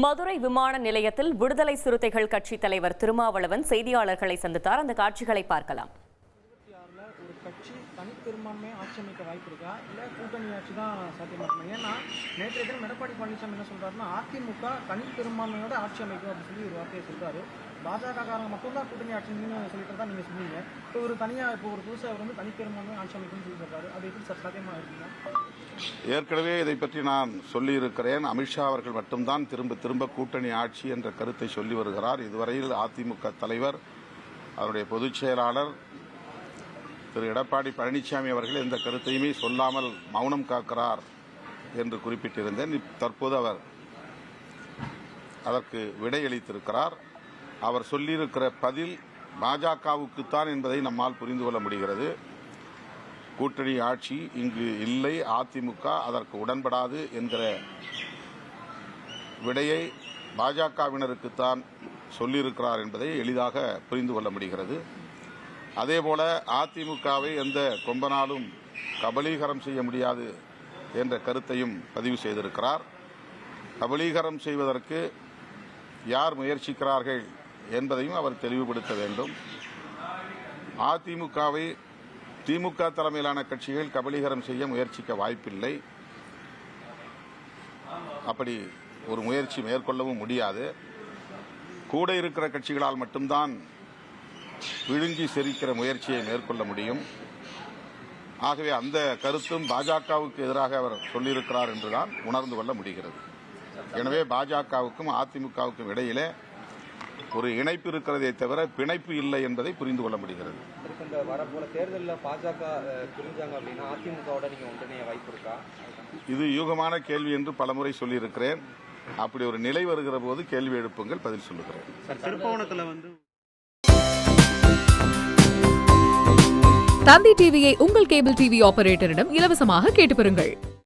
மதுரை விமான நிலையத்தில் விடுதலை சிறுத்தைகள் கட்சி தலைவர் திருமாவளவன் செய்தியாளர்களை சந்தித்தார். அந்த காட்சிகளை பார்க்கலாம். ஒரு கட்சி தனிப்பெரும்பான்மை ஆட்சி அமைக்க வாய்ப்பு இருக்கா, இல்லை கூட்டணி ஆட்சி தான் சாத்தியமாக்குமா? ஏன்னா நேற்றைய தினம் எடப்பாடி பழனிசாமி என்ன சொல்றாருன்னா, அதிமுக தனிப்பெரும்பான்மையோட ஆட்சி அமைக்கும் அப்படின்னு சொல்லி ஒரு வார்த்தையை சொல்றாரு. பாஜக காரங்க மட்டும்தான் கூட்டணி ஆட்சின்னு சொல்லிட்டு தான் நீங்க சொன்னீங்க. இப்போ ஒரு புதுசாக அவர் வந்து தனிப்பெரும்பான்மை ஆட்சி அமைக்கும்னு சொல்லி சொல்றாரு. அது எப்படி சாத்தியமா இருக்குங்க? ஏற்கனவே இதை பற்றி நான் சொல்லியிருக்கிறேன். அமித்ஷா அவர்கள் மட்டும்தான் திரும்ப திரும்ப கூட்டணி ஆட்சி என்ற கருத்தை சொல்லி வருகிறார். இதுவரையில் அதிமுக தலைவர், அவருடைய பொதுச் செயலாளர் திரு எடப்பாடி பழனிசாமி அவர்கள் எந்த கருத்தையுமே சொல்லாமல் மௌனம் காக்கிறார் என்று குறிப்பிட்டிருந்தேன். தற்போது அவர் அதற்கு விடையளித்திருக்கிறார். அவர் சொல்லியிருக்கிற பதில் பாஜகவுக்குத்தான் என்பதை நம்மால் புரிந்து கொள்ள முடிகிறது. கூட்டணி ஆட்சி இங்கு இல்லை, அதிமுக அதற்கு உடன்படாது என்கிற விடையை பாஜகவினருக்குத்தான் சொல்லியிருக்கிறார் என்பதை எளிதாக புரிந்து கொள்ள முடிகிறது. அதேபோல அதிமுகவை எந்த கொம்பனாலும் கபலீகரம் செய்ய முடியாது என்ற கருத்தையும் பதிவு செய்திருக்கிறார். கபலீகரம் செய்வதற்கு யார் முயற்சிக்கிறார்கள் என்பதையும் அவர் தெளிவுபடுத்த வேண்டும். அதிமுகவை திமுக தலைமையிலான கட்சிகள் கபலீகரம் செய்ய முயற்சிக்க வாய்ப்பில்லை. அப்படி ஒரு முயற்சி மேற்கொள்ளவும் முடியாது. கூட இருக்கிற கட்சிகளால் மட்டும்தான் விழுங்கி செரிக்கிற முயற்சியை மேற்கொள்ள முடியும். ஆகவே அந்த கருத்தும் பாஜகவுக்கு எதிராக அவர் சொல்லியிருக்கிறார் என்றுதான் உணர்ந்து கொள்ள முடிகிறது. எனவே பாஜகவுக்கும் அதிமுகவுக்கும் இடையிலே ஒரு இணைப்பு இருக்கிறதே தவிர பிணைப்பு இல்லை என்பதை புரிந்து கொள்ள முடிகிறது. இந்த வரப்போற தேர்தலில் பாஜக புரிஞ்சாங்க அப்படின்னா அதிமுகவோட நீங்க ஒன்றிணைய வாய்ப்பு இருக்கா? இது யூகமான கேள்வி என்று பலமுறை சொல்லியிருக்கிறேன். அப்படி ஒரு நிலை வருகிற போது கேள்வி எழுப்புங்கள், பதில் சொல்லுகிறேன். திருப்பவனத்தில் வந்து தந்தி டிவியை உங்கள் கேபிள் டிவி ஆபரேட்டரிடம் இலவசமாக கேட்டு பெறுங்கள்.